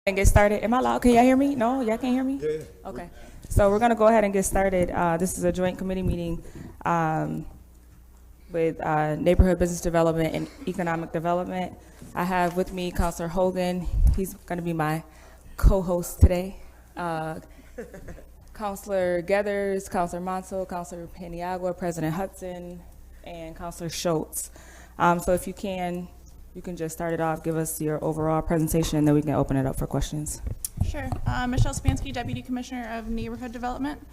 And get started. Am I loud? Can y'all hear me? No, y'all can't hear me? Yeah. Okay. So we're going to go ahead and get started. This is a joint committee meeting with Neighborhood Business Development and Economic Development. I have with me Councilor Hogan. He's going to be my co-host today. Councilor Geathers, Councilor Monso, Councilor Paniagua, President Hudson, and Councilor Schultz. So if you can just start it off, give us your overall presentation, and then we can open it up for questions. Sure. Michelle Spansky, Deputy Commissioner of Neighborhood Development.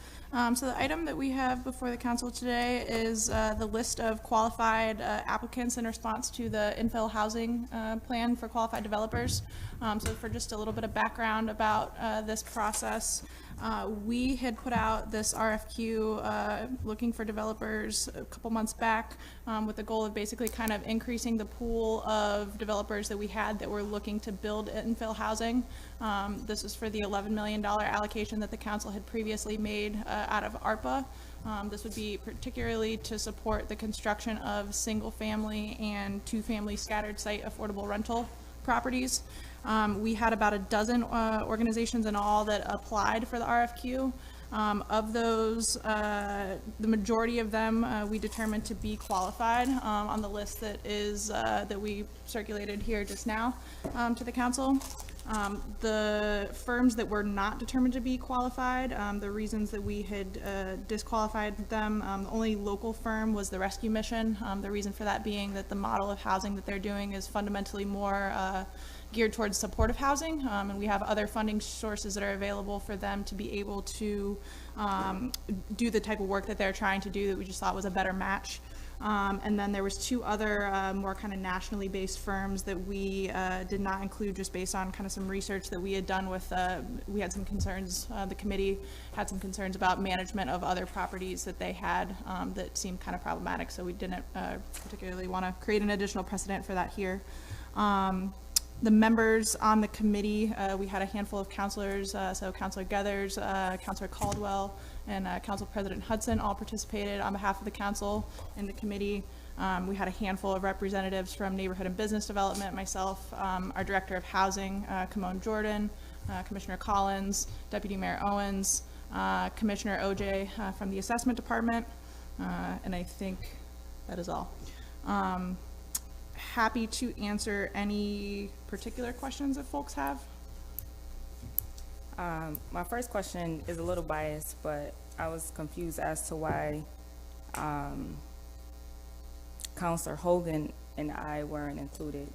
So the item that we have before the council today is the list of qualified applicants in response to the infill housing plan for qualified developers. So for just a little bit of background about this process, we had put out this RFQ looking for developers a couple months back with the goal of basically kind of increasing the pool of developers that we had that were looking to build infill housing. This is for the $11 million allocation that the council had previously made out of ARPA. This would be particularly to support the construction of single-family and two-family scattered site affordable rental properties. We had about a dozen organizations in all that applied for the RFQ. Of those, the majority of them we determined to be qualified on the list that is that we circulated here just now to the council. The firms that were not determined to be qualified, the reasons that we had disqualified them, the only local firm was the Rescue Mission. The reason for that being that the model of housing that they're doing is fundamentally more geared towards supportive housing, and we have other funding sources that are available for them to be able to do the type of work that they're trying to do that we just thought was a better match. And then there was two other more kind of nationally based firms that we did not include just based on kind of some research that we had done with, we had some concerns, the committee had some concerns about management of other properties that they had that seemed kind of problematic, so we didn't particularly want to create an additional precedent for that here. The members on the committee, we had a handful of counselors, so Councilor Geathers, Councilor Caldwell, and Council President Hudson all participated on behalf of the council in the committee. We had a handful of representatives from Neighborhood and Business Development, myself, our Director of Housing, Kimone Jordan, Commissioner Collins, Deputy Mayor Owens, Commissioner OJ from the Assessment Department, and I think that is all. Happy to answer any particular questions that folks have. My first question is a little biased, but I was confused as to why Councilor Hogan and I weren't included.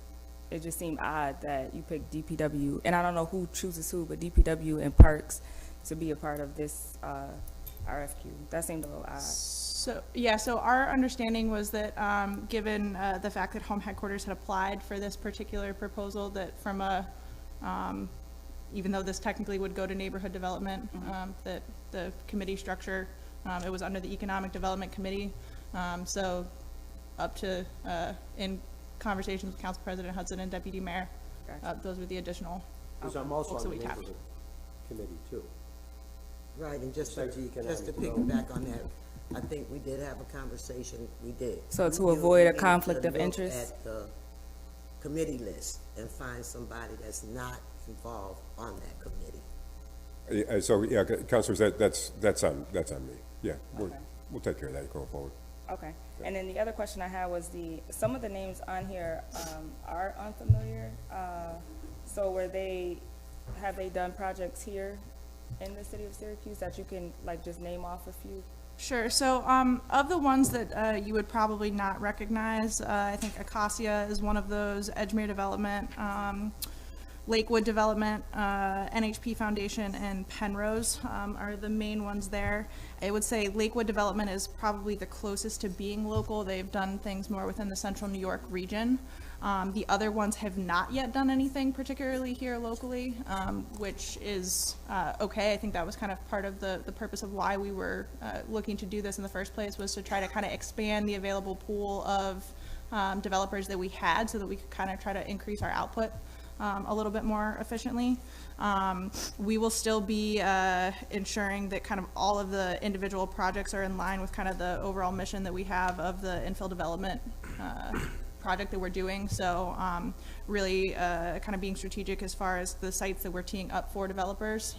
It just seemed odd that you picked DPW, and I don't know who chooses who, but DPW and Parks to be a part of this RFQ. That seemed a little odd. So yeah, so our understanding was that given the fact that home headquarters had applied for this particular proposal, that from a even though this technically would go to neighborhood development, that the committee structure, it was under the Economic Development Committee. So up to, in conversations with Council President Hudson and Deputy Mayor, those were the additional Because I'm also folks on that the we tapped. neighborhood committee too. Right, and just to Besides the economic piggyback on that, I think we did have a conversation, we did. So to We knew avoid a we needed conflict to of look interest? At the committee list and find somebody that's not involved on that committee. So, yeah, councilors, that's on me. Yeah, we'll take care of that going forward. Okay. And then the other question I had was some of the names on here are unfamiliar. So have they done projects here in the city of Syracuse that you can like just name off a few? Sure. So of the ones that you would probably not recognize, I think Acacia is one of those, Edgemere Development, Lakewood Development, NHP Foundation, and Penrose are the main ones there. I would say Lakewood Development is probably the closest to being local. They've done things more within the central New York region. The other ones have not yet done anything particularly here locally, which is okay. I think that was kind of part of the purpose of why we were looking to do this in the first place, was to try to kind of expand the available pool of developers that we had so that we could kind of try to increase our output a little bit more efficiently. We will still be ensuring that kind of all of the individual projects are in line with kind of the overall mission that we have of the infill development project that we're doing. So really kind of being strategic as far as the sites that we're teeing up for developers.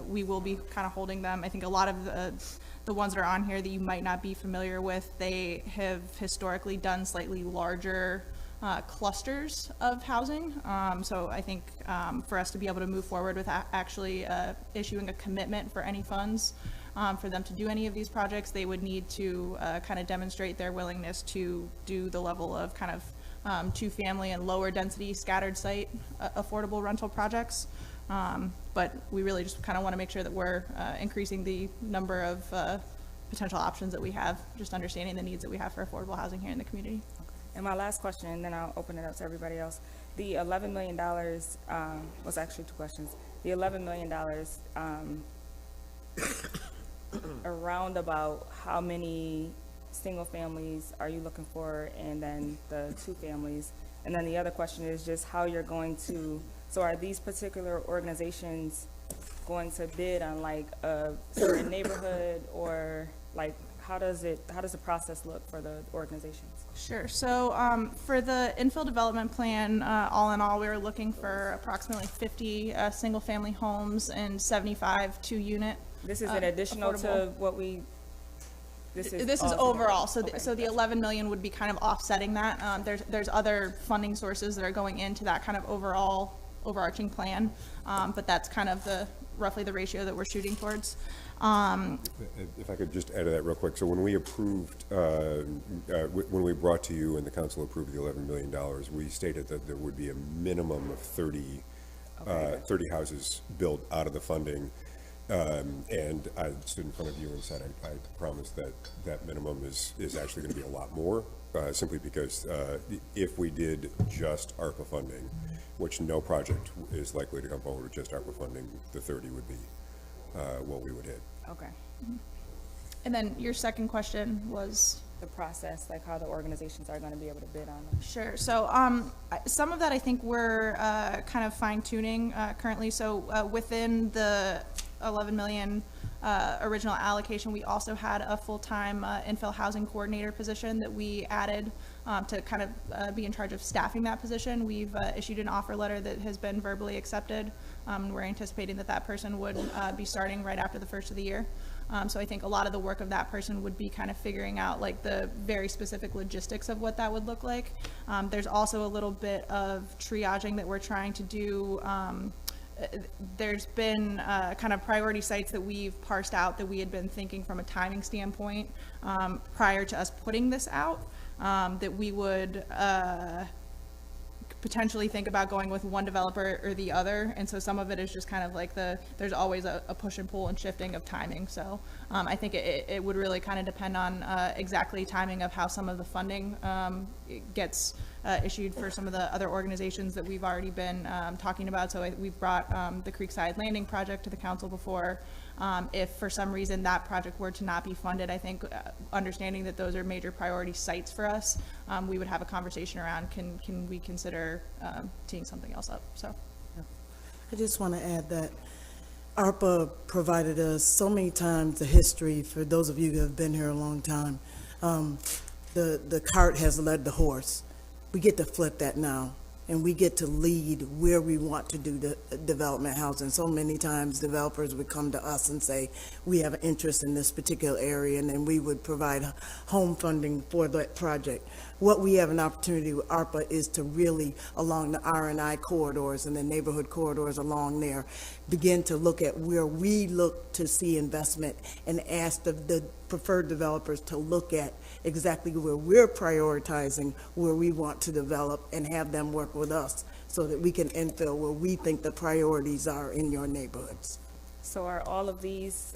We will be kind of holding them. I think a lot of the ones that are on here that you might not be familiar with, they have historically done slightly larger clusters of housing. So I think for us to be able to move forward with actually issuing a commitment for any funds for them to do any of these projects, they would need to kind of demonstrate their willingness to do the level of kind of two-family and lower density scattered site affordable rental projects. But we really just kind of want to make sure that we're increasing the number of potential options that we have, just understanding the needs that we have for affordable housing here in the community. And my last question, and then I'll open it up to everybody else. The $11 million was actually two questions. The $11 million, around about how many single families are you looking for, and then the two families? And then the other question is just how you're going to, so are these particular organizations going to bid on like a certain neighborhood, or like how does the process look for the organizations? Sure. So for the infill development plan, all in all, we were looking for approximately 50 single-family homes and 75 two-unit. This is an additional to what we. This is overall. So okay, so the 11 million would be kind of offsetting that. There's other funding sources that are going into that kind of overarching plan, but that's kind of roughly the ratio that we're shooting towards. If I could just add to that real quick. So when we approved, when we brought to you and the council approved the $11 million, we stated that there would be a minimum of 30 houses built out of the funding. And I stood in front of you and said, I promise that that minimum is actually going to be a lot more, simply because if we did just ARPA funding, which no project is likely to come forward with just ARPA funding, the 30 would be what we would hit. Okay. And then your second question was? The process, like how the organizations are going to be able to bid on them. Sure. So some of that I think we're kind of fine tuning currently. So within the 11 million original allocation, we also had a full-time infill housing coordinator position that we added to kind of be in charge of staffing that position. We've issued an offer letter that has been verbally accepted. We're anticipating that that person would be starting right after the first of the year. So I think a lot of the work of that person would be kind of figuring out like the very specific logistics of what that would look like. There's also a little bit of triaging that we're trying to do. There's been kind of priority sites that we've parsed out that we had been thinking from a timing standpoint prior to us putting this out, that we would potentially think about going with one developer or the other. And so some of it is just kind of like there's always a push and pull and shifting of timing. So I think it would really kind of depend on exactly timing of how some of the funding gets issued for some of the other organizations that we've already been talking about. So we've brought the Creekside Landing project to the council before. If for some reason that project were to not be funded, I think understanding that those are major priority sites for us, we would have a conversation around can we consider teeing something else up. So I just want to add that ARPA provided us so many times the history. For those of you who have been here a long time, the cart has led the horse. We get to flip that now, and we get to lead where we want to do the development housing. So many times developers would come to us and say, we have an interest in this particular area, and then we would provide home funding for that project. What we have an opportunity with ARPA is to really, along the R&I corridors and the neighborhood corridors along there, begin to look at where we look to see investment and ask the preferred developers to look at exactly where we're prioritizing, where we want to develop, and have them work with us so that we can infill where we think the priorities are in your neighborhoods. So are all of these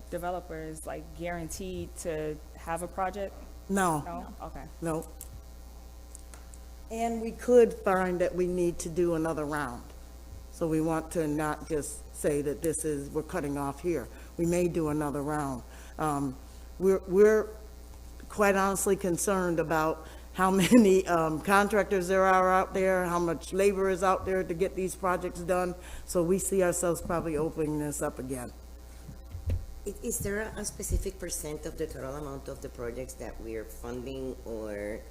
developers like guaranteed to have a project? No. No? Okay. No. And we could find that we need to do another round. So we want to not just say that we're cutting off here. We may do another round. We're quite honestly concerned about how many contractors there are out there, how much labor is out there to get these projects done. So we see ourselves probably opening this up again. Is there a specific percent of the total amount of the projects that we're funding or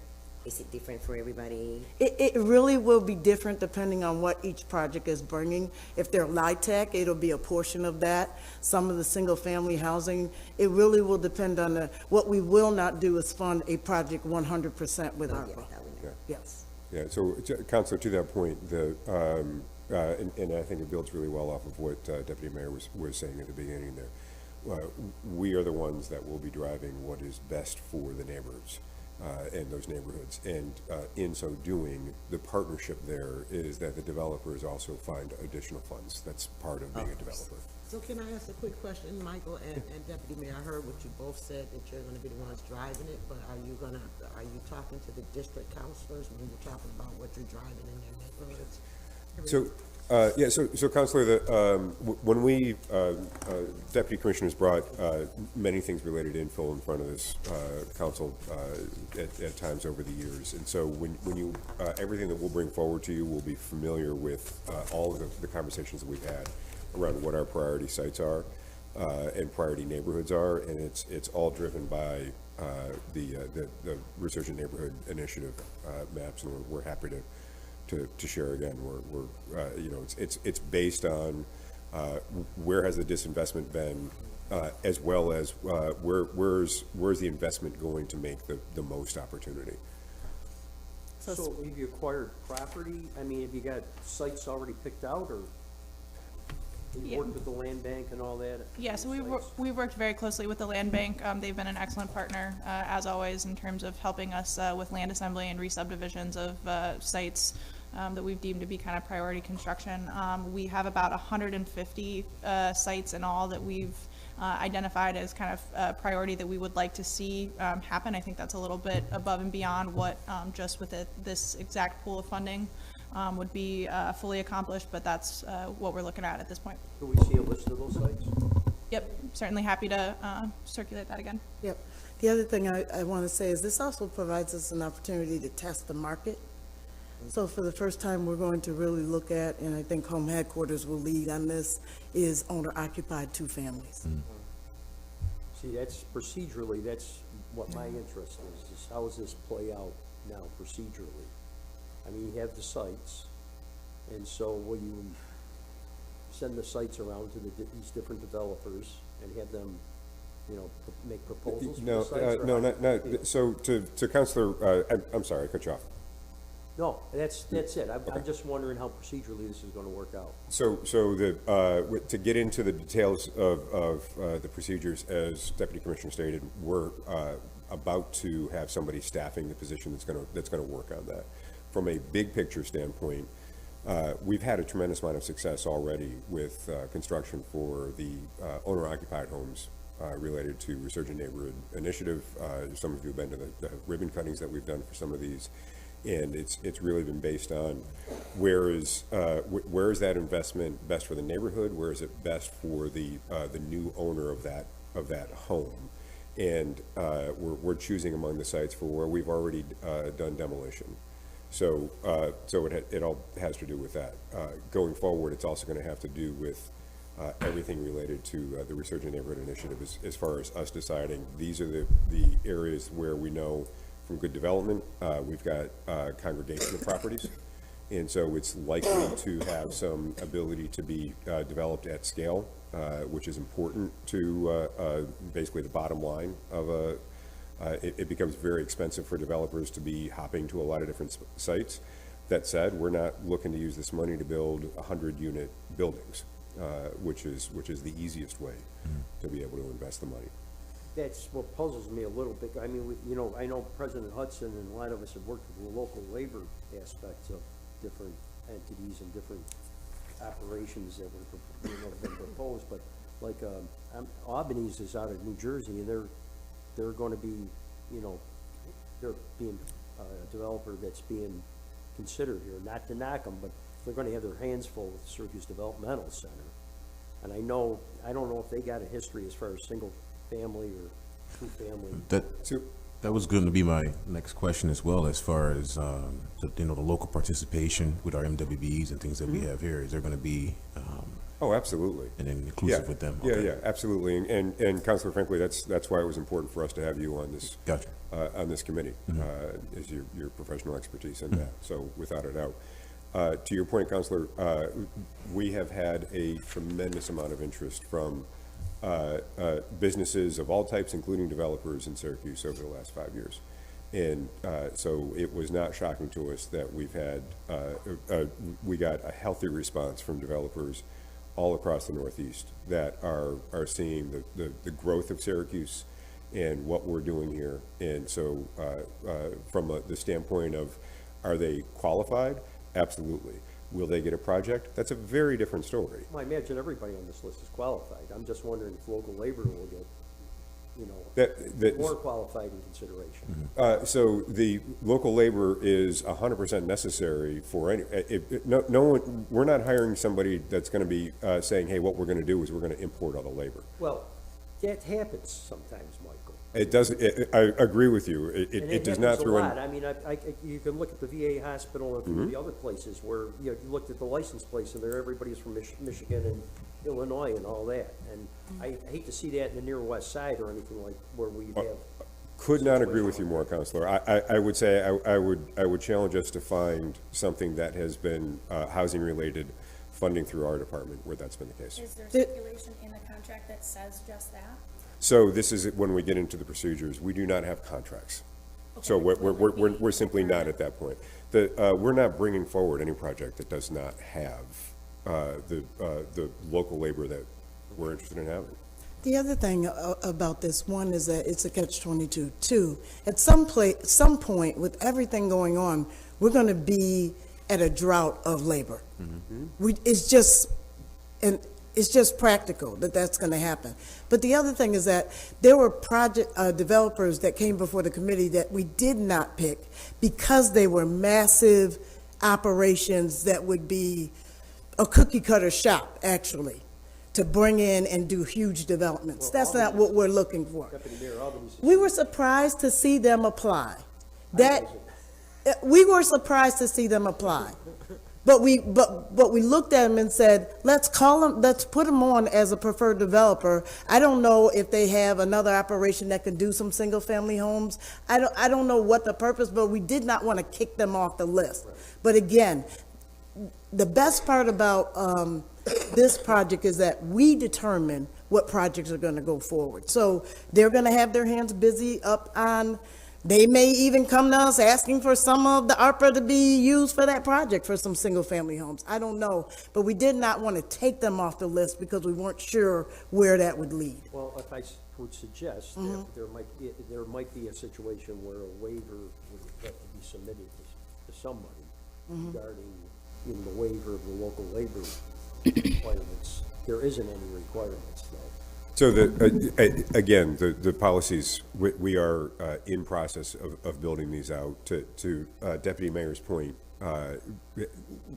Is it different for everybody? It really will be different depending on what each project is bringing. If they're LIHTC, it'll be a portion of that. Some of the single-family housing, it really will depend on what we will not do is fund a project 100% with Yeah, ARPA. that we know. Yes. Yeah, so, Counselor, to that point, and I think it builds really well off of what Deputy Mayor was saying at the beginning there. We are the ones that will be driving what is best for the neighborhoods and those neighborhoods. And in so doing, the partnership there is that the developers also find additional funds. That's part of being a developer. So can I ask a quick question, Michael and Deputy Mayor? I heard what you both said, that you're gonna be the ones driving it, but are you talking to the district councilors when you're talking about what you're driving in their neighborhoods? So Counselor, when we, Deputy Commissioners brought many things related to infill in front of this council at times over the years. And so when you, everything that we'll bring forward to you will be familiar with all of the conversations that we've had around what our priority sites are and priority neighborhoods are. And it's all driven by the Resurgent Neighborhood Initiative maps, and we're happy to share again. We're you know, it's based on where has the disinvestment been, as well as where's the investment going to make the most opportunity. So have you acquired property? I mean, have you got sites already picked out, or have you worked with the land bank and all that? Yeah, so we've worked very closely with the land bank. They've been an excellent partner, as always, in terms of helping us with land assembly and re-subdivisions of sites that we've deemed to be kind of priority construction. We have about 150 sites in all that we've identified as kind of priority that we would like to see happen. I think that's a little bit above and beyond what just with this exact pool of funding would be fully accomplished, but that's what we're looking at this point. Do we see a list of those sites? Yep, certainly happy to circulate that again. Yep. The other thing I want to say is this also provides us an opportunity to test the market. So for the first time, we're going to really look at, and I think Home Headquarters will lead on this, is owner-occupied two families. See, that's procedurally, that's what my interest is how does this play out now procedurally? I mean, you have the sites, and so will you send the sites around to these different developers and have them, you know, make proposals for the sites? No, not, so to Counselor, I'm sorry, I cut you off. No, that's it. I'm just wondering how procedurally this is gonna work out. So to get into the details of the procedures, as Deputy Commissioner stated, we're about to have somebody staffing the position that's gonna work on that. From a big picture standpoint, we've had a tremendous amount of success already with construction for the owner-occupied homes related to Resurgent Neighborhood Initiative. Some of you have been to the ribbon cuttings that we've done for some of these. And it's really been based on where is that investment best for the neighborhood? Where is it best for the new owner of that home? And we're choosing among the sites for where we've already done demolition. So it all has to do with that. Going forward, it's also going to have to do with everything related to the Resurgent Neighborhood Initiative, as far as us deciding these are the areas where we know from good development, we've got congregational properties, and so it's likely to have some ability to be developed at scale, which is important to basically the bottom line of it becomes very expensive for developers to be hopping to a lot of different sites. That said, we're not looking to use this money to build 100-unit buildings, which is the easiest way to be able to invest the money. That's what puzzles me a little bit. I mean, I know President Hudson and a lot of us have worked with the local labor aspects of different entities and different operations that were, have been proposed. But like Albany's is out of New Jersey, and they're going to be, they're being a developer that's being considered here. Not to knock them, but they're going to have their hands full with the Syracuse Developmental Center. And I don't know if they got a history as far as single family or two family. That was going to be my next question as well, as far as, the local participation with our MWBs and things that we have here. Is there going to be, Oh, absolutely. and then inclusive with them? Yeah, Okay. yeah, absolutely. And Councilor, frankly, that's why it was important for us to have you on this. Gotcha. On this committee, is your professional expertise in that, so without a doubt. To your point, Counselor, we have had a tremendous amount of interest from businesses of all types, including developers in Syracuse over the last 5 years. And so it was not shocking to us that we got a healthy response from developers all across the Northeast that are seeing the growth of Syracuse and what we're doing here. And so from the standpoint of, are they qualified? Absolutely. Will they get a project? That's a very different story. Well, I imagine everybody on this list is qualified. I'm just wondering if local labor will get, more qualified in consideration. So the local labor is 100% necessary for any, no one, we're not hiring somebody that's going to be saying, hey, what we're going to do is we're going to import all the labor. Well, that happens sometimes, Michael. It does, I agree with you. And It does not happens a throw in. lot. I mean, you can look at the VA hospital and the other places where, you looked at the license plates and everybody's from Michigan and Illinois and all that. And I hate to see that in the near west side or anything like where we have. Could not agree with you more, Counselor. I would say, I would challenge us to find something that has been housing-related funding through our department where that's been the case. Is there stipulation in the contract that says just that? So this is when we get into the procedures. We do not have contracts. So we're simply not at that point. We're not bringing forward any project that does not have the local labor that we're interested in having. The other thing about this, one, is that it's a catch-22. Two, at some point, with everything going on, we're going to be at a drought of labor. It's just practical that that's going to happen. But the other thing is that there were project developers that came before the committee that we did not pick because they were massive operations that would be a cookie-cutter shop, actually, to bring in and do huge developments. That's not what we're looking for. Deputy Mayor Albany's. We were surprised to see them apply. We were surprised to see them apply. But we looked at them and said, let's put them on as a preferred developer. I don't know if they have another operation that can do some single-family homes. I don't know what the purpose, but we did not want to kick them off the list. But again, the best part about this project is that we determine what projects are going to go forward. So they're going to have their hands busy up on. They may even come to us asking for some of the ARPA to be used for that project for some single-family homes. I don't know, but we did not want to take them off the list because we weren't sure where that would lead. Well, if I would suggest that there might be a situation where a waiver would have to be submitted to somebody regarding, the waiver of the local labor requirements. There isn't any requirements, though. So again, the policies, we are in process of building these out. To Deputy Mayor's point,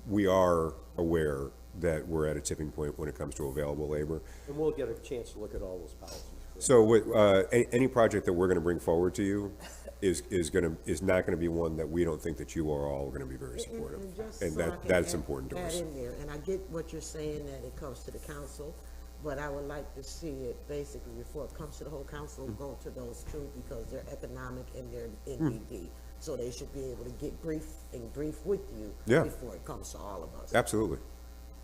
we are aware that we're at a tipping point when it comes to available labor. And we'll get a chance to look at all those policies. So any project that we're going to bring forward to you is not going to be one that we don't think that you are all going to be very supportive. And that's important to us. Add in there, and I get what you're saying, that it comes to the council, but I would like to see it basically before it comes to the whole council, go to those two because they're economic and they're NDD. So they should be able to get brief with you before it comes to all of us. Absolutely.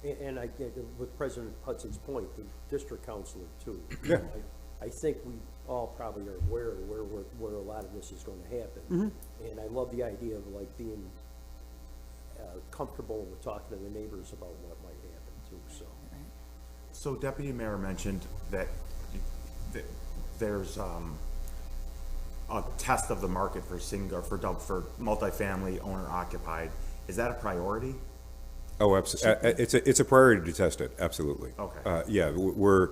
And I get, with President Hudson's point, the district councilor too. Yeah. I think we all probably are aware of where a lot of this is going to happen. And I love the idea of like being comfortable with talking to the neighbors about what might happen too, so. So Deputy Mayor mentioned that there's a test of the market for for multifamily owner occupied. Is that a priority? Oh, absolutely. It's a priority to test it. Absolutely. Okay. Yeah, we're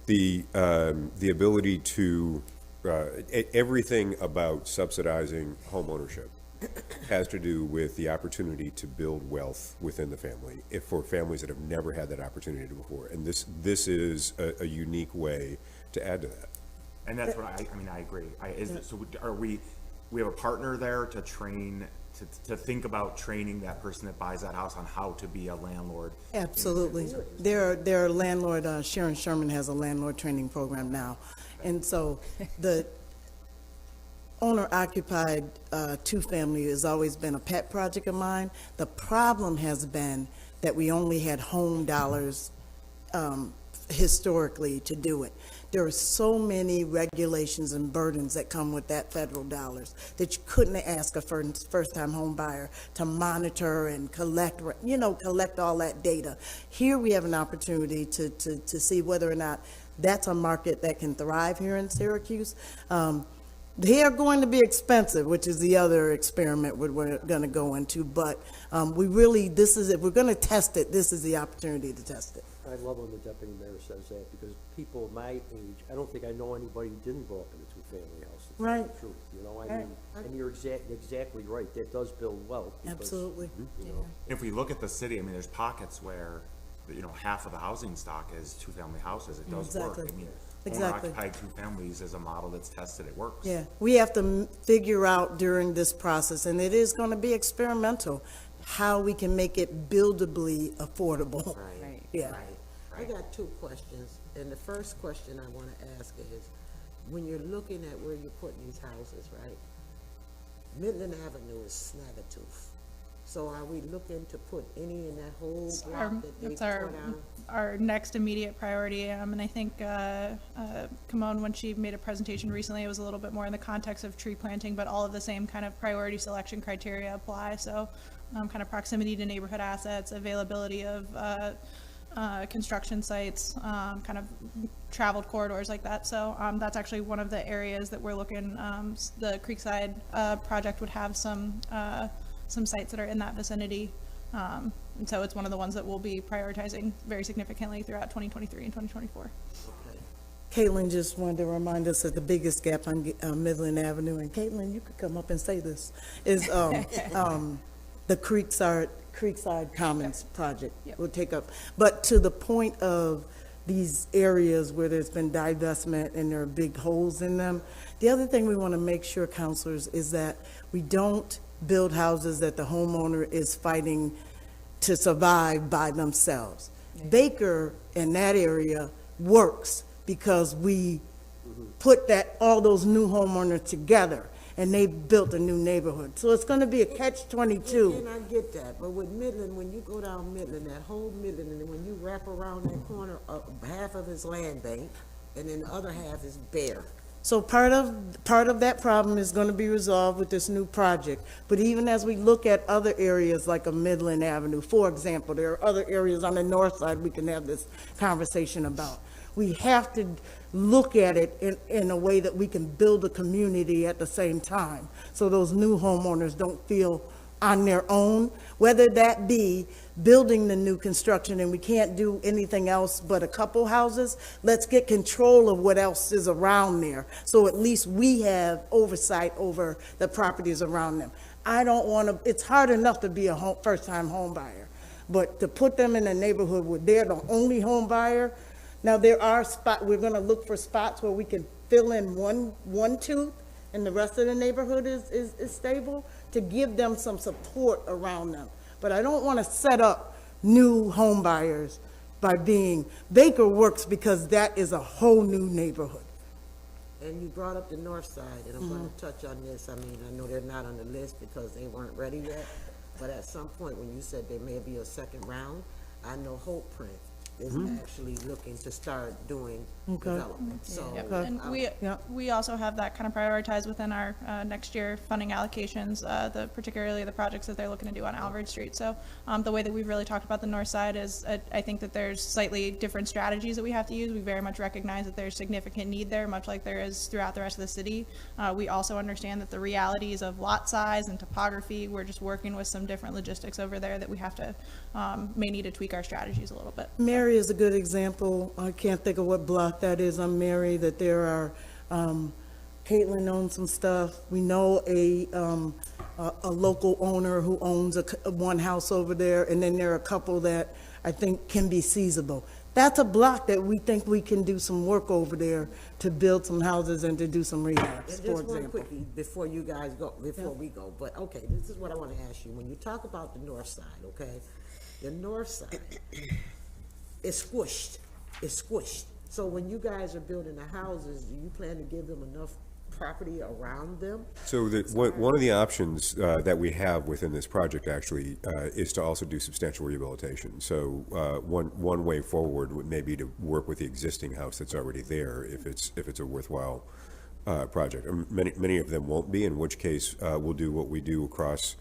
the ability to everything about subsidizing home ownership has to do with the opportunity to build wealth within the family, for families that have never had that opportunity before. And this is a unique way to add to that. And that's what I mean, I agree. Are we have a partner there to train, to think about training that person that buys that house on how to be a landlord? Absolutely. There are landlord, Sharon Sherman has a landlord training program now. And so the owner-occupied two-family has always been a pet project of mine. The problem has been that we only had home dollars historically to do it. There are so many regulations and burdens that come with that federal dollars that you couldn't ask a first-time home buyer to monitor and collect all that data. Here we have an opportunity to see whether or not that's a market that can thrive here in Syracuse. They are going to be expensive, which is the other experiment we're going to go into, but if we're going to test it, this is the opportunity to test it. I love when the deputy mayor says that, because people my age, I don't think I know anybody who didn't grow up in a two-family house. to tell you Right. the truth, you know, I mean, and you're exactly right, that does build wealth. because, Absolutely. You know, If we look at the city, I mean, there's pockets where, half of the housing stock is two-family houses. It does work. Exactly. I mean, Exactly. owner-occupied two families is a model that's tested. It works. Yeah, we have to figure out during this process, and it is going to be experimental, how we can make it buildably affordable. Right. Yeah. I got two questions, and the first question I want to ask is, when you're looking at where you're putting these houses, right? Midland Avenue is Snaggletooth. So are we looking to put any in that whole block that they That's tore down? our next immediate priority, and I think Kimon, when she made a presentation recently, it was a little bit more in the context of tree planting, but all of the same kind of priority selection criteria apply. So kind of proximity to neighborhood assets, availability of construction sites, kind of traveled corridors like that. So that's actually one of the areas that we're looking. The Creekside project would have some sites that are in that vicinity. And so it's one of the ones that we'll be prioritizing very significantly throughout 2023 and 2024. Caitlin just wanted to remind us that the biggest gap on Midland Avenue, and Caitlin, you could come up and say this, is the Creekside Commons project will take up. But to the point of these areas where there's been divestment and there are big holes in them, the other thing we want to make sure, counselors, is that we don't build houses that the homeowner is fighting to survive by themselves. Baker in that area works because we put all those new homeowners together and they built a new neighborhood. So it's going to be a catch-22. And I get that, but with Midland, when you go down Midland, that whole Midland, and then when you wrap around that corner, half of it's land bank, and then the other half is bare. So part of that problem is going to be resolved with this new project. But even as we look at other areas like a Midland Avenue, for example, there are other areas on the north side we can have this conversation about. We have to look at it in a way that we can build a community at the same time, so those new homeowners don't feel on their own, whether that be building the new construction and we can't do anything else but a couple houses. Let's get control of what else is around there, so at least we have oversight over the properties around them. I don't want to, it's hard enough to be a first-time home buyer, but to put them in a neighborhood where they're the only home buyer. Now, there are we're going to look for spots where we can fill in one tooth and the rest of the neighborhood is stable, to give them some support around them. But I don't want to set up new home buyers by Baker works because that is a whole new neighborhood. And you brought up the north side, and I'm going to touch on this. I mean, I know they're not on the list because they weren't ready yet, but at some point when you said there may be a second round, I know Hope Print is actually looking to start doing development. So And we also have that kind of prioritized within our next year funding allocations, particularly the projects that they're looking to do on Alvord Street. So the way that we've really talked about the north side is I think that there's slightly different strategies that we have to use. We very much recognize that there's significant need there, much like there is throughout the rest of the city. We also understand that the realities of lot size and topography, we're just working with some different logistics over there that we have to, may need to tweak our strategies a little bit. Mary is a good example. I can't think of what block that is on Mary, that there are, Caitlin owns some stuff. We know a local owner who owns one house over there, and then there are a couple that I think can be feasible. That's a block that we think we can do some work over there to build some houses and to do some rehabs, And for just one example. quickie, before you guys go, before we go, but, okay, this is what I wanna ask you. When you talk about the north side, okay, the north side is squished, it's squished. So when you guys are building the houses, do you plan to give them enough property around them? So one of the options that we have within this project actually is to also do substantial rehabilitation. So one way forward would maybe to work with the existing house that's already there if it's a worthwhile project. Many of them won't be, in which case we'll do what we do across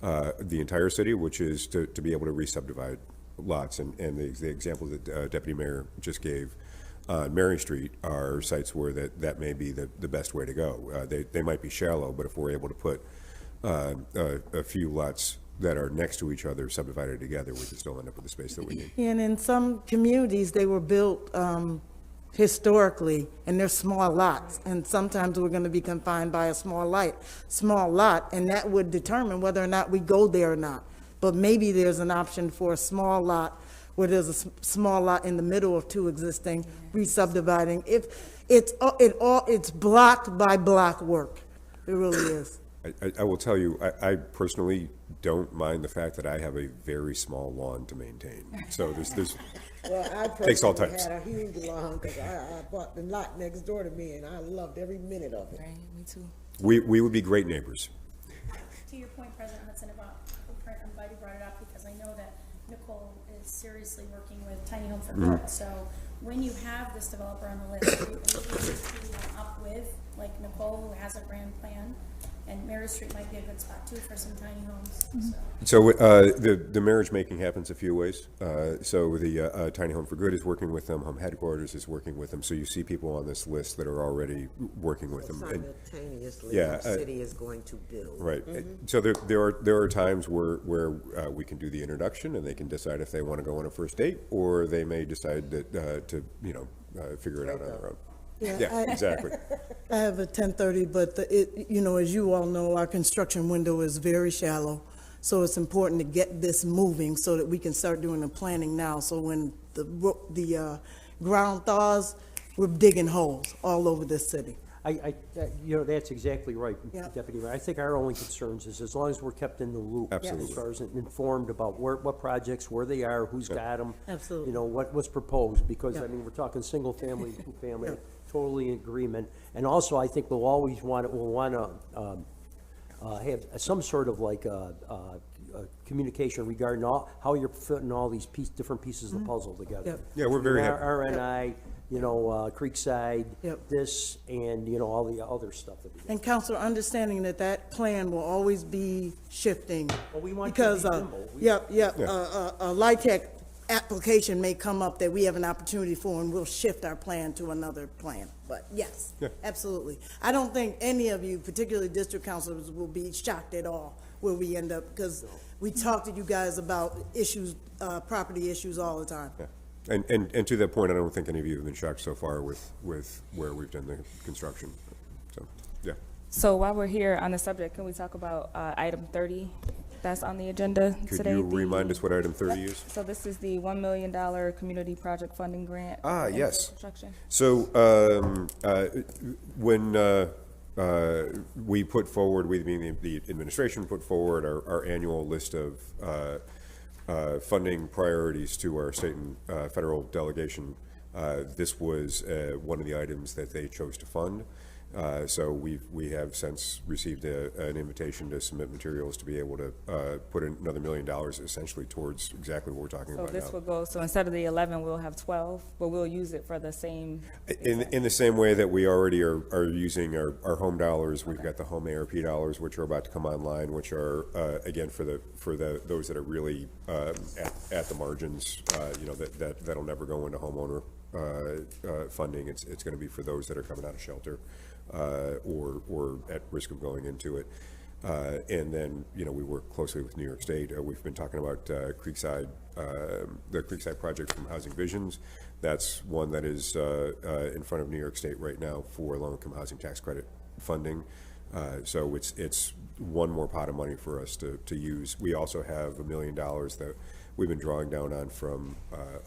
the entire city, which is to be able to re-subdivide lots. And the examples that Deputy Mayor just gave on Mary Street are sites where that may be the best way to go. They might be shallow, but if we're able to put a few lots that are next to each other subdivided together, we can still end up with the space that we need. And in some communities, they were built historically, and they're small lots, and sometimes we're gonna be confined by a small lot, and that would determine whether or not we go there or not. But maybe there's an option for a small lot where there's a small lot in the middle of two existing, re-subdividing. If it's block by block work. It really is. I will tell you, I personally don't mind the fact that I have a very small lawn to maintain. So there's Well, I Takes all personally types. had a huge lawn, cause I bought the lot next door to me, and I loved every minute of it. Right, me too. we would be great neighbors. To your point, President Hudson, about, I'm glad you brought it up, because I know that Nicole is seriously working with Tiny Home for Good. So when you have this developer on the list, you immediately team them up with, like Nicole, who has a grand plan, and Mary Street might be a good spot too for some tiny homes, so. So the marriage making happens a few ways. So the Tiny Home for Good is working with them, Home Headquarters is working with them. So you see people on this list that are already working with them. And- Simultaneously, Yeah, the city is going to build. Right. So there are times where we can do the introduction and they can decide if they want to go on a first date, or they may decide that to figure it out on their own. Yeah, exactly. I have a 10:30, but as you all know, our construction window is very shallow. So it's important to get this moving so that we can start doing the planning now. So when the ground thaws, we're digging holes all over this city. That's exactly right, Yeah. Deputy Mayor. I think our only concerns is as long as we're kept in the loop. Absolutely. As far as informed about what projects, where they are, who's got them. Absolutely. What's proposed, because, Yeah. we're talking single family, two family, totally in agreement. And also, I think we'll always want to have some sort of communication regarding how you're putting all these different pieces of the puzzle together. Yep. Yeah, we're very happy. RNI, Creekside, Yep. this, and, all the other stuff that we got. And Counselor, understanding that plan will always be shifting. Well, we want you to Because, be nimble. a LIHTC application may come up that we have an opportunity for, and we'll shift our plan to another plan. But yes, absolutely. I don't think any of you, particularly district councilors, will be shocked at all where we end up, because we talk to you guys about issues, property issues all the time. Yeah. And to that point, I don't think any of you have been shocked so far with where we've done the construction. So, yeah. So while we're here on the subject, can we talk about item 30 that's on the agenda Could today? you remind us what item 30 is? So this is the $1 million community project funding grant. Ah, for yes. construction. So when we put forward, the administration put forward our annual list of funding priorities to our state and federal delegation, this was one of the items that they chose to fund. So we have since received an invitation to submit materials to be able to put another $1 million essentially towards exactly what we're talking So about this now. will go, so instead of the 11, we'll have 12, but we'll use it for the same. In the same way that we already are using our home dollars, we've got the home ARP dollars, which are about to come online, which are, again, for those that are really at the margins, that'll never go into homeowner funding. It's going to be for those that are coming out of shelter or at risk of going into it. And then, we work closely with New York State. We've been talking about Creekside, the Creekside project from Housing Visions. That's one that is in front of New York State right now for low-income housing tax credit funding. So it's one more pot of money for us to use. We also have $1 million that we've been drawing down on from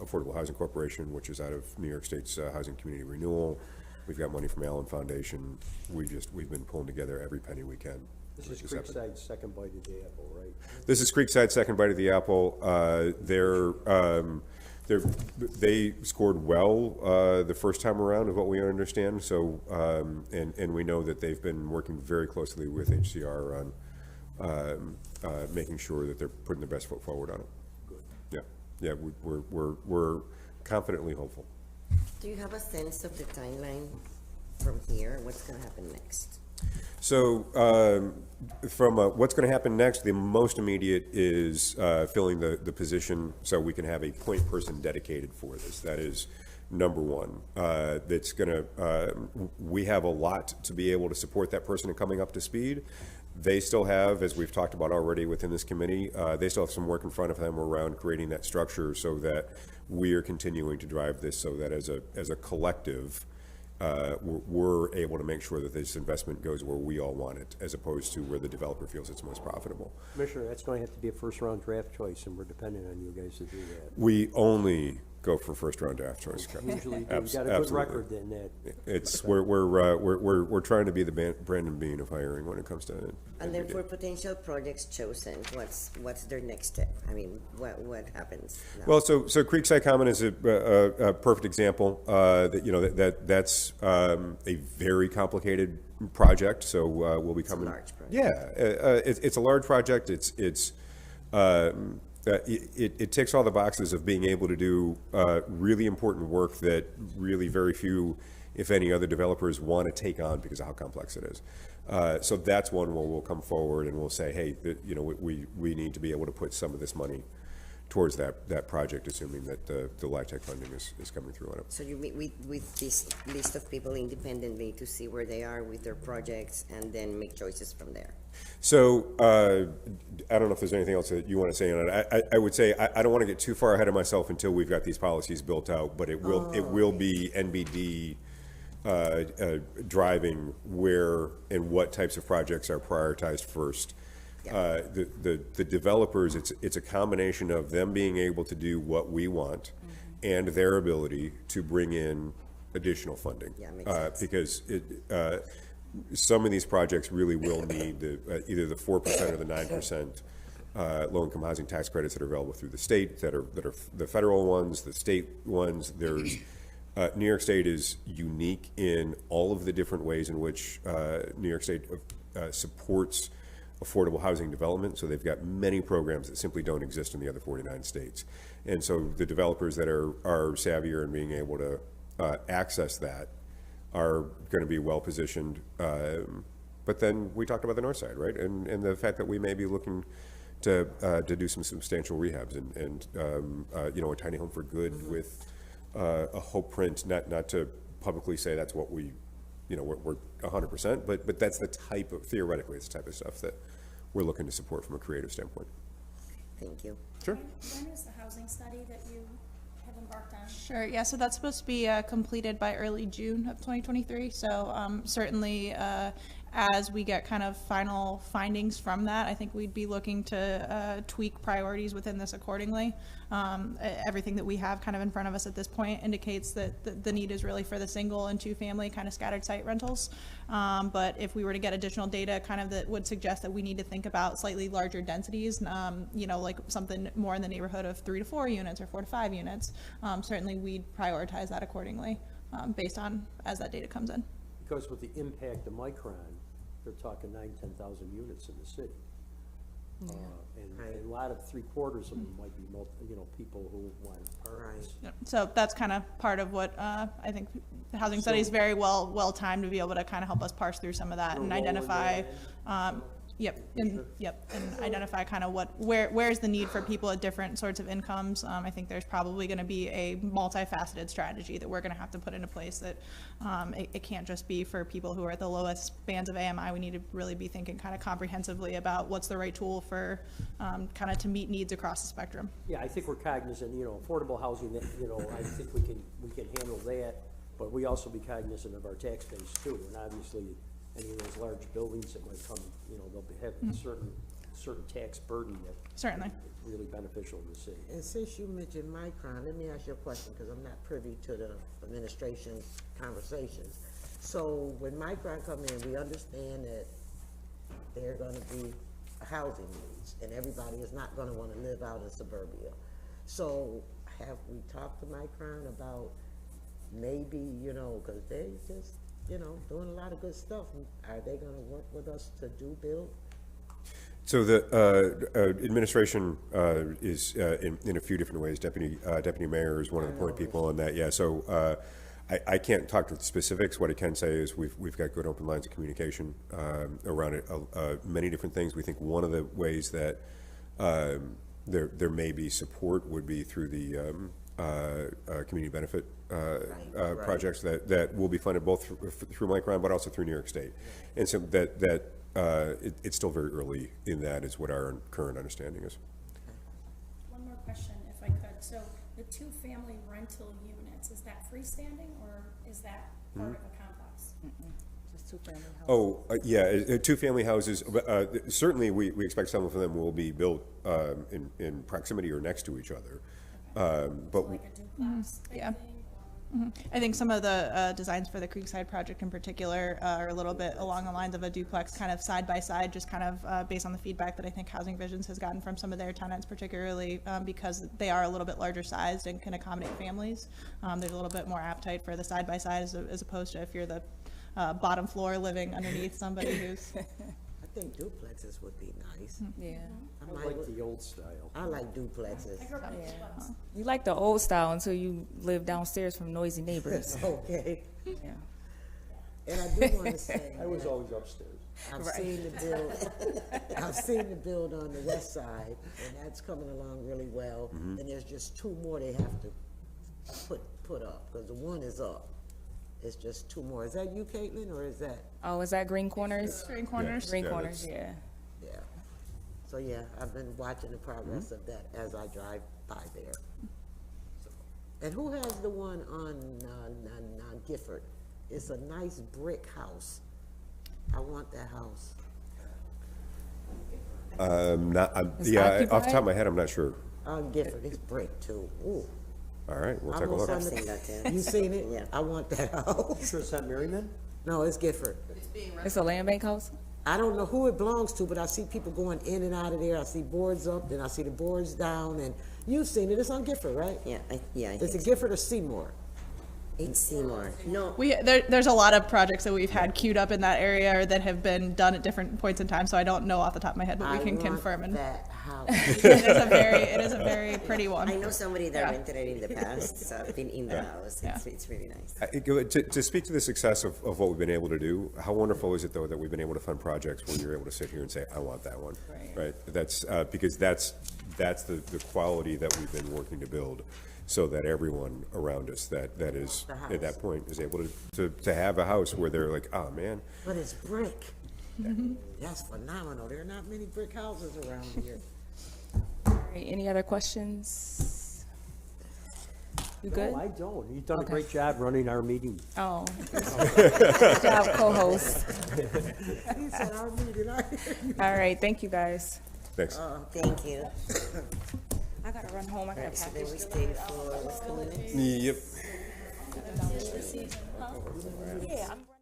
Affordable Housing Corporation, which is out of New York State's Housing Community Renewal. We've got money from Allen Foundation. We've been pulling together every penny we can. This to is make happen. Creekside's second bite of the apple, right? This is Creekside's second bite of the apple. They scored well the first time around, of what we understand. So, and we know that they've been working very closely with HCR on making sure that they're putting their best foot forward on it. Good. Yeah, we're confidently hopeful. Do you have a sense of the timeline from here? What's gonna happen next? So, from what's going to happen next, the most immediate is filling the position so we can have a point person dedicated for this. That is number one. That's going to, we have a lot to be able to support that person in coming up to speed. They still have, as we've talked about already within this committee, they still have some work in front of them around creating that structure so that we are continuing to drive this so that as a collective, we're able to make sure that this investment goes where we all want it, as opposed to where the developer feels it's most profitable. Commissioner, that's going to have to be a first-round draft choice, and we're dependent on you guys to do that. We only go for first-round draft choice. Usually, we've got a good Absolutely. record in that. It's we're trying to be the Brandon Bean of hiring when it comes to. And then for potential projects chosen, what's their next step? I mean, what happens now? Well, so Creekside Common is a perfect example. That's a very complicated project. So we'll be coming. It's a large project. Yeah, it's a large project. It ticks all the boxes of being able to do really important work that really very few, if any, other developers want to take on because of how complex it is. So that's one where we'll come forward and we'll say, hey, we need to be able to put some of this money towards that project, assuming that the LIHTC funding is coming through on it. So you meet with this list of people independently to see where they are with their projects and then make choices from there. So I don't know if there's anything else that you want to say on it. I would say I don't want to get too far ahead of myself until we've got these policies built out, but it will be NBD driving where and what types of projects are prioritized first. Yeah. The developers, it's a combination of them being able to do what we want and their ability to bring in additional funding. Yeah, makes sense. Because some of these projects really will need either the 4% or the 9% low-income housing tax credits that are available through the state, that are the federal ones, the state ones. There's New York State is unique in all of the different ways in which New York State supports affordable housing development. So they've got many programs that simply don't exist in the other 49 states. And so the developers that are savvier in being able to access that are going to be well positioned. But then we talked about the north side, right? And the fact that we may be looking to do some substantial rehabs and a tiny home for good with a hope print, not to publicly say that's what we're 100%, but that's the type of, theoretically, it's the type of stuff that we're looking to support from a creative standpoint. Thank you. Sure. When is the housing study that you have embarked on? Sure, yeah, so that's supposed to be completed by early June of 2023. So certainly as we get kind of final findings from that, I think we'd be looking to tweak priorities within this accordingly. Everything that we have kind of in front of us at this point indicates that the need is really for the single and two family kind of scattered site rentals. But if we were to get additional data kind of that would suggest that we need to think about slightly larger densities, like something more in the neighborhood of 3 to 4 units or 4 to 5 units, certainly we'd prioritize that accordingly based on as that data comes in. Because with the impact of Micron, they're talking 9,000-10,000 units in the city. And a lot of 3/4 of them might be people who want apartments. Yep. So that's kind of part of what I think the housing study is very well timed to be able to kind of help us parse through some of that and identify. And identify kind of where's the need for people at different sorts of incomes. I think there's probably going to be a multifaceted strategy that we're going to have to put into place that it can't just be for people who are at the lowest bands of AMI. We need to really be thinking kind of comprehensively about what's the right tool for kind of to meet needs across the spectrum. Yeah, I think we're cognizant, affordable housing, I think we can handle that, but we also be cognizant of our tax base too, and obviously any of those large buildings that might come, they'll have certain certain tax burden that Certainly. is really beneficial to the city. And since you mentioned Micron, let me ask you a question, because I'm not privy to the administration's conversations. So when Micron come in, we understand that there are gonna be housing needs, and everybody is not gonna wanna live out in suburbia. So have we talked to Micron about maybe, you know, because they just, you know, doing a lot of good stuff. Are they gonna work with us to build? So the administration is in a few different ways. Deputy Mayor is one of the point people on that. Yeah. So I can't talk to the specifics. What I can say is we've got good open lines of communication around it. Many different things. We think one of the ways that there may be support would be through the community benefit projects that will be funded both through Micron, but also through New York State. And so it's still very early in that is what our current understanding is. One more question, if I could. So the two-family rental units, is that freestanding or is that part of a complex? Just two-family houses. Oh, yeah, two-family houses, certainly we expect some of them will be built in proximity or next to each other. But Like a duplex type Yeah. thing? I think some of the designs for the Creekside project in particular are a little bit along the lines of a duplex, kind of side by side, just kind of based on the feedback that I think Housing Visions has gotten from some of their tenants, particularly because they are a little bit larger sized and can accommodate families. There's a little bit more appetite for the side by side as opposed to if you're the bottom floor living underneath somebody who's. I think duplexes would be nice. Yeah. I like the old style. I like duplexes. I grew up in a duplex. You like the old style until you live downstairs from noisy neighbors. Okay. Yeah. And I do want to say, I was always upstairs. I've seen the build on the west side, and that's coming along really well. And there's just two more they have to put up, because the one is up. It's just two more. Is that you, Caitlin, or is that? Oh, is that Green Corners? Green Corners. Green Yeah, Corners, that's- yeah. Yeah. So, yeah, I've been watching the progress of that as I drive by there. So. And who has the one on Gifford? It's a nice brick house. I want that house. It's Yeah, off the occupied? top of my head, I'm not sure. On Gifford, it's brick too. Ooh. All right, we'll take a look. Almost on I've the- seen that, yeah. You seen it? Yeah. I want that house. Sure, it's not Merriman? No, it's Gifford. It's a land bank house? I don't know who it belongs to, but I see people going in and out of there. I see boards up, then I see the boards down, and you've seen it. It's on Gifford, right? Yeah, I Is think it Gifford or Seymour? it's Seymour. No, There's a lot of projects that we've had queued up in that area or that have been done at different points in time, so I don't know off the top of my head, but we can confirm. I And want that house. it is a very pretty one. I know somebody that Yeah. rented it in the past, so I've been in the house. It's really nice. To speak to the success of what we've been able to do, how wonderful is it though that we've been able to fund projects where you're able to sit here and say, I want that one, right? That's because that's the quality that we've been working to build, so that everyone around us that is The at that house. point is able to have a house where they're like, oh man, But it's brick. That's phenomenal. There are not many brick houses around here. All right, any other questions? You good? No, I don't. You've done a Okay. great job running our meeting. Oh. Good job, co-host. He said, our meeting, I hear you. All right, thank you, guys. thanks. Thank you. I gotta run home, I gotta So pack then this. we stay for what's coming next? Yep. Yeah, I'm.